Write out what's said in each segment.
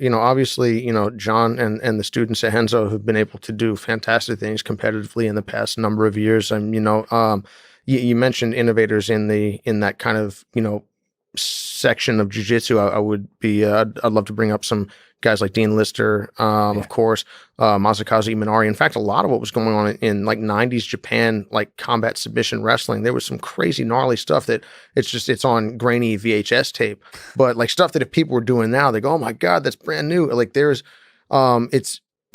Obviously, John and the students at Henzo have been able to do fantastic things competitively in the past number of years. And, you mentioned innovators in that kind of, section of jujitsu. I would be, I'd love to bring up some guys like Dean Lister, Yeah. of course, Masakazu Imanari. In fact, a lot of what was going on in like 90s Japan, like combat submission wrestling, there was some crazy gnarly stuff that it's on grainy VHS tape. But like stuff that if people were doing now, they go, "Oh my God, that's brand new." Like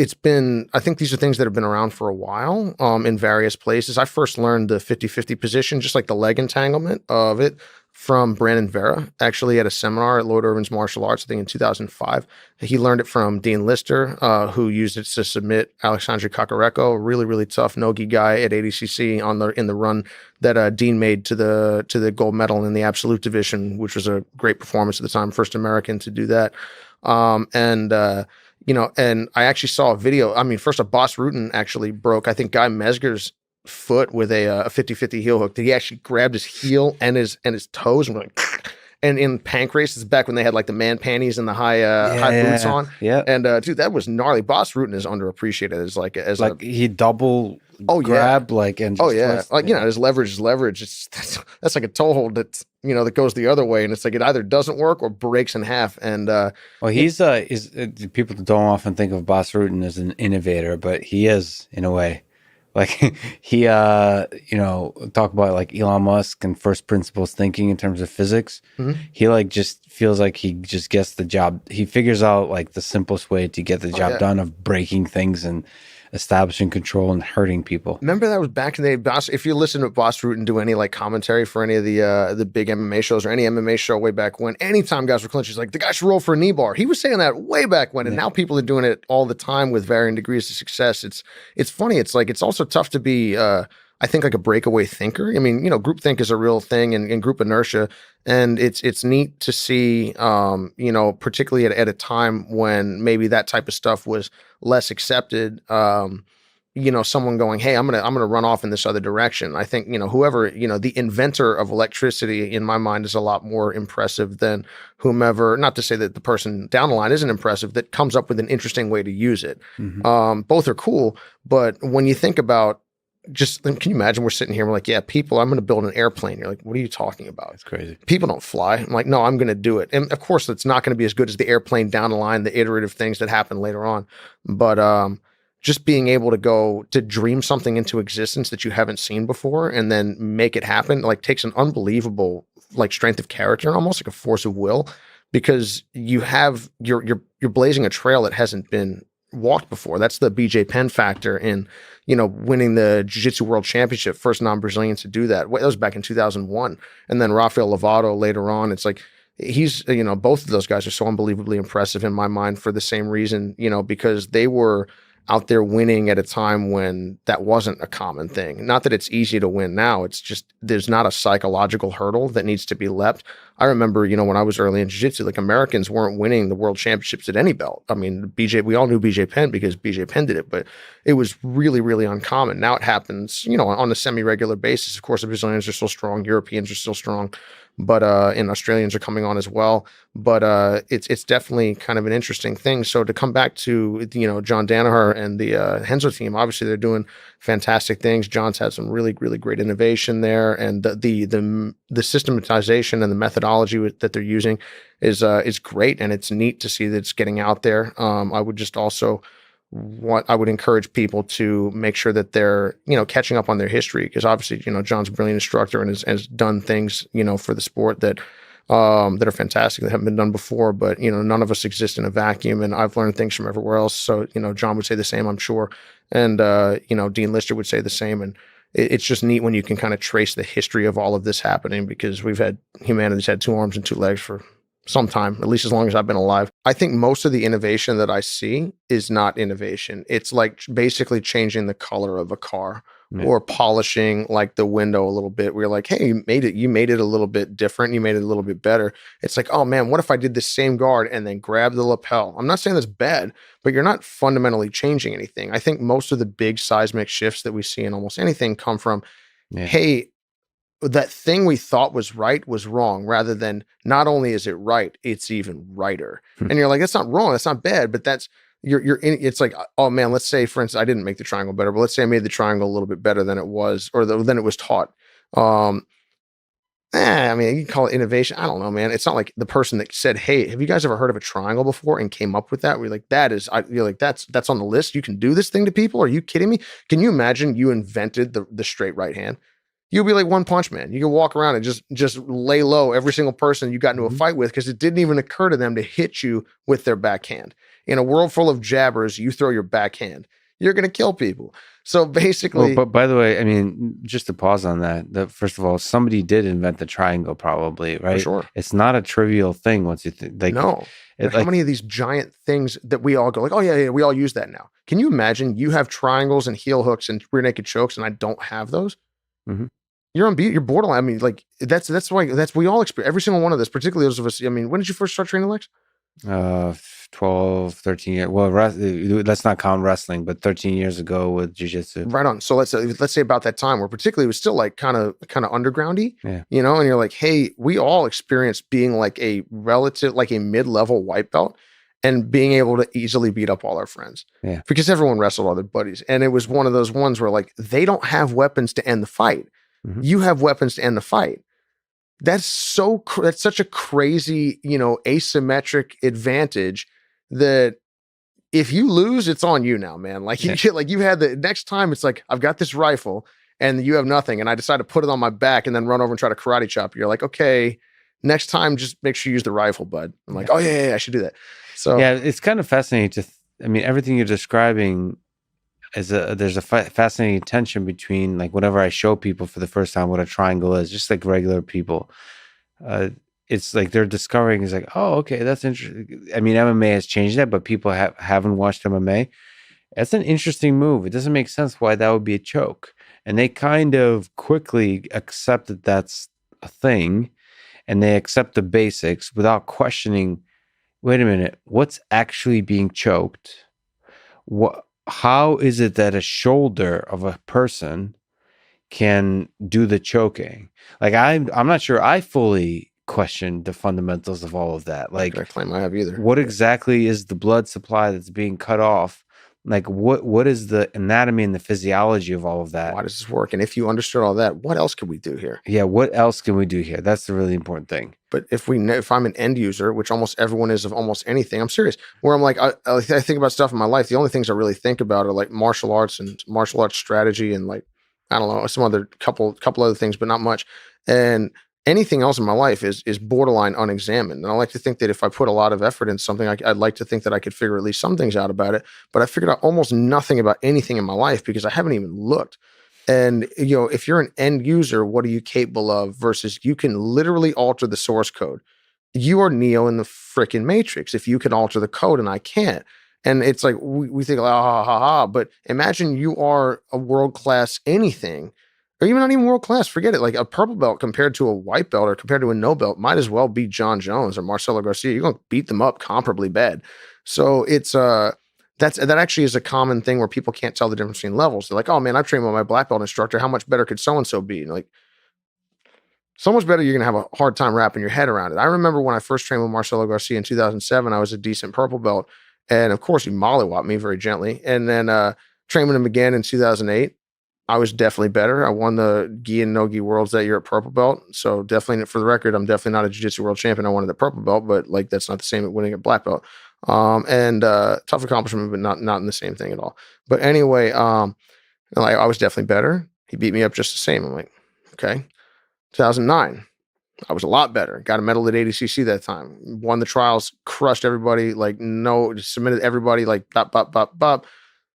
it's been, I think these are things that have been around for a while, in various places. I first learned the 50-50 position, just like the leg entanglement of it, from Brandon Vera, actually at a seminar at Lord Irvin's Martial Arts, I think in 2005. He learned it from Dean Lister, who used it to submit Alexandre Kakareko, a really, really tough Nogi guy at ADCC in the run that Dean made to the gold medal in the absolute division, which was a great performance at the time, first American to do that. And I actually saw a video. I mean, first, a Boss Rutan actually broke, I think, Guy Mesger's foot with a 50-50 heel hook. That he actually grabbed his heel and his toes and went like, and in Pancrase, it's back when they had like the man panties and the high boots Yeah. on. Yeah. And dude, that was gnarly. Boss Rutan is underappreciated as a Like he double oh yeah. grab, like, and Oh just yeah, twist. like Yeah. his leverage is leverage. That's like a toe hold that goes the other way, and it's like it either doesn't work or breaks in half. And Well, you is people don't often think of Boss Rutan as an innovator, but he is in a way. Like he, talk about like Elon Musk and first principles thinking in terms of physics. Mhm. He like just feels like he just gets the job. He figures out like the simplest way to get the Oh job yeah. done of breaking things and establishing control and hurting people. Remember that was back in the day. Boss, if you listen to Boss Root and do any like commentary for any of the big MMA shows or any MMA show way back when, anytime guys were clinching, he's like, the guy should roll for a knee bar. He was saying that way back when, and Yeah. now people are doing it all the time with varying degrees of success. It's funny. It's like it's also tough to be I think like a breakaway thinker. I mean, group think is a real thing and group inertia. And it's neat to see particularly at a time when maybe that type of stuff was less accepted. Someone going, "Hey, I'm gonna run off in this other direction." I think whoever the inventor of electricity in my mind is a lot more impressive than whomever. Not to say that the person down the line isn't impressive that comes up with an interesting way to use it. Hmm. Both are cool, but when you think about just can you imagine we're sitting here, we're like, yeah, people, I'm going to build an airplane. You're like, what are you talking about? That's crazy. People don't fly. I'm like, no, I'm going to do it. And of course, it's not going to be as good as the airplane down the line, the iterative things that happen later on. But just being able to go to dream something into existence that you haven't seen before and then make it happen, like takes an unbelievable like strength of character, almost like a force of will, because you're blazing a trail that hasn't been walked before. That's the BJ Penn factor in winning the Jiu-Jitsu World Championship, first non-Brazilian to do that. That was back in 2001. And then Rafael Lovato later on. It's like he's, both of those guys are so unbelievably impressive in my mind for the same reason, because they were out there winning at a time when that wasn't a common thing. Not that it's easy to win now. It's just there's not a psychological hurdle that needs to be leapt. I remember, when I was early in jiu-jitsu, like Americans weren't winning the world championships at any belt. I mean, we all knew BJ Penn because BJ Penn did it, but it was really, really uncommon. Now it happens, on a semi-regular basis. Of course, the Brazilians are still strong. Europeans are still strong. But and Australians are coming on as well. But it's definitely kind of an interesting thing. So to come back to John Danaher and the Henzo team, obviously they're doing fantastic things. John's had some really really great innovation there, and the systematization and the methodology that they're using is great, and it's neat to see that it's getting out there. I would just also I would encourage people to make sure that they're, catching up on their history because obviously, John's a brilliant instructor and has done things, for the sport that are fantastic that haven't been done before. But none of us exist in a vacuum, and I've learned things from everywhere else. So John would say the same, I'm sure, and Dean Lister would say the same. And it's just neat when you can kind of trace the history of all of this happening because humanity's had two arms and two legs for some time, at least as long as I've been alive. I think most of the innovation that I see is not innovation. It's like basically changing the color of a car Yeah. or polishing like the window a little bit. Where you're like, hey, you made it a little bit different. You made it a little bit better. It's like, oh man, what if I did the same guard and then grab the lapel? I'm not saying that's bad, but you're not fundamentally changing anything. I think most of the big seismic shifts that we see in almost anything come from, Yeah. hey, that thing we thought was right was wrong, rather than not only is it right, it's even righter. And you're like, that's not wrong, that's not bad, but that's you're in, it's like, oh man, let's say for instance, I didn't make the triangle better, but let's say I made the triangle a little bit better than it was, or than it was taught. Um, I mean, you can call it innovation. I don't know, man. It's not like the person that said, "Hey, have you guys ever heard of a triangle before?" and came up with that. We're like, you're like, that's on the list. You can do this thing to people. Are you kidding me? Can you imagine you invented the straight right hand? You'll be like One Punch Man. You can walk around and just lay low every single person you got into a fight with, because it didn't even occur to them to hit you with their backhand. In a world full of jabbers, you throw your backhand, you're gonna kill people. So basically, Well, but by the way, I mean, just to pause on that, first of all, somebody did invent the triangle, probably, right? for sure. It's not a trivial thing once you think, like, No. How many of these giant things that we all go like, oh yeah, we all use that now. Can you imagine you have triangles and heel hooks and rear naked chokes, and I don't have those? Mhm. You're borderline. I mean, like that's why we all experience every single one of this, particularly those of us. I mean, when did you first start training, Lex? 12, 13 years. Well, let's not count wrestling, but 13 years ago with jiu-jitsu. Right on. So let's say about that time where particularly it was still like kind of undergroundy, Yeah. you know, and you're like, hey, we all experienced being like a relative, like a mid-level white belt, and being able to easily beat up all our friends. Yeah. Because everyone wrestled all their buddies. And it was one of those ones where like they don't have weapons to end the fight. Mhm. You have weapons to end the fight. That's that's such a crazy, asymmetric advantage that if you lose, it's on you now, man. Like you get, like you had the next time, it's like, I've got this rifle and you have nothing, and I decide to put it on my back and then run over and try to karate chop. You're like, okay, next time, just make sure you use the rifle, bud. I'm like, oh yeah, I should do that. So yeah, it's kind of fascinating I mean, everything you're describing there's a fascinating tension between, like, whenever I show people for the first time what a triangle is, just like regular people, it's like they're discovering, is like, oh, okay, that's interesting. I mean, MMA has changed that, but people haven't watched MMA. That's an interesting move. It doesn't make sense why that would be a choke. And they kind of quickly accept that that's a thing, and they accept the basics without questioning, wait a minute, what's actually being choked? How is it that a shoulder of a person can do the choking? Like, I'm not sure I fully question the fundamentals of all of that. Like, I claim I have either. What exactly is the blood supply that's being cut off? Like, what is the anatomy and the physiology of all of that? Why does this work? And if you understood all that, what else could we do here? Yeah, what else can we do here? That's the really important thing. But if I'm an end user, which almost everyone is of almost anything, I'm serious. Where I'm like, I think about stuff in my life. The only things I really think about are like martial arts and martial arts strategy, and like, I don't know, some other couple other things, but not much. And anything else in my life is borderline unexamined. And I like to think that if I put a lot of effort into something, I'd like to think that I could figure at least some things out about it. But I figured out almost nothing about anything in my life because I haven't even looked. And, if you're an end user, what are you capable of versus you can literally alter the source code. You are Neo in the freaking Matrix if you can alter the code and I can't. And it's like, we think, but imagine you are a world-class anything, or even not even world-class, forget it. Like a purple belt compared to a white belt or compared to a no belt might as well be John Jones or Marcelo Garcia. You're going to beat them up comparably bad. So it's, that actually is a common thing where people can't tell the difference between levels. They're like, oh man, I've trained with my black belt instructor. How much better could so-and-so be? And like, so much better, you're going to have a hard time wrapping your head around it. I remember when I first trained with Marcelo Garcia in 2007, I was a decent purple belt. And of course, he mollywopped me very gently. And then trained with him again in 2008. I was definitely better. I won the gi and no gi worlds that year at purple belt. So definitely, for the record, I'm definitely not a jiu-jitsu world champion. I wanted the purple belt, but like that's not the same at winning a black belt. And tough accomplishment, but not in the same thing at all. But anyway, I was definitely better. He beat me up just the same. I'm like, okay. 2009, I was a lot better. Got a medal at ADCC that time. Won the trials, crushed everybody. Like submitted everybody. Like bop.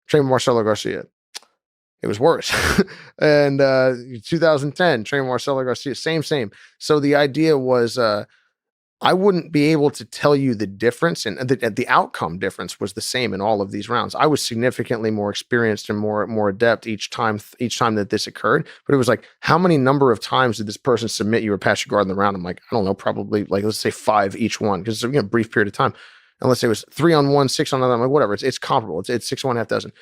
Trained with Marcelo Garcia. It was worse. And 2010, trained with Marcelo Garcia. Same. So the idea was, I wouldn't be able to tell you the difference, and the outcome difference was the same in all of these rounds. I was significantly more experienced and more adept each time that this occurred. But it was like, how many number of times did this person submit you or pass your guard in the round? I'm like, I don't know, probably like, let's say 5 each one, because it's a brief period of time. And let's say it was 3-on-1, 6-on-1. I'm like, whatever. It's comparable. It's 6 1/2 dozen.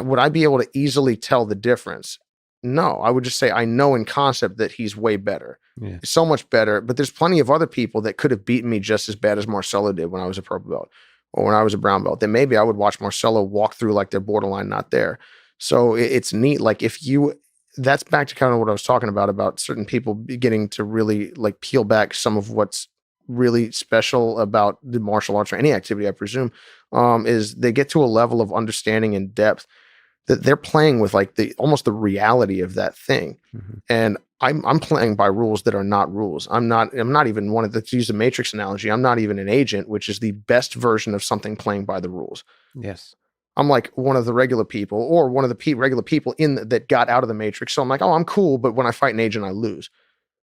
Would I be able to easily tell the difference? No, I would just say I know in concept that he's way better. Yeah. So much better, but there's plenty of other people that could have beaten me just as bad as Marcelo did when I was a purple belt or when I was a brown belt. Then maybe I would watch Marcelo walk through like they're borderline not there. So it's neat. Like that's back to kind of what I was talking about certain people getting to really like peel back some of what's really special about the martial arts or any activity, I presume, is they get to a level of understanding and depth that they're playing with like almost the reality of that thing. Mm-hmm. And I'm playing by rules that are not rules. I'm not even one of the, to use a Matrix analogy, I'm not even an agent, which is the best version of something playing by the rules. Yes. I'm like one of the regular people or one of the regular people that got out of the Matrix. So I'm like, oh, I'm cool. But when I fight an agent, I lose.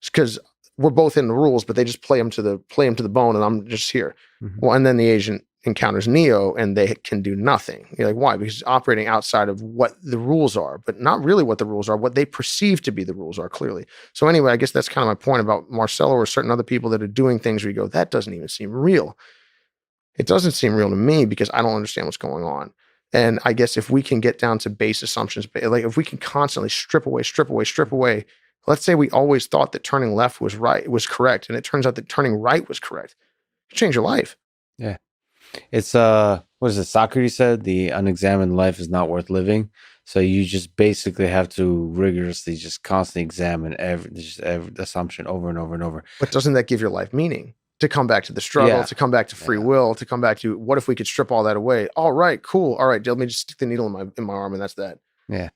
It's because we're both in the rules, but they just play them to the bone, and I'm just here. Mm-hmm. Well, and then the agent encounters Neo, and they can do nothing. You're like, why? Because it's operating outside of what the rules are, but not really what the rules are. What they perceive to be the rules are clearly. So anyway, I guess that's kind of my point about Marcelo or certain other people that are doing things where you go, that doesn't even seem real. It doesn't seem real to me because I don't understand what's going on. And I guess if we can get down to base assumptions, like if we can constantly strip away. Let's say we always thought that turning left was correct, and it turns out that turning right was correct. You change your life. Yeah. It's what is it? Socrates said the unexamined life is not worth living. So you just basically have to rigorously just constantly examine every assumption over and over and over. But doesn't that give your life meaning? To come back to the struggle, to come back to free will, to come back to what if we could strip all that away? All right, cool. All right, let me just stick the needle in my arm, and that's that. Yeah.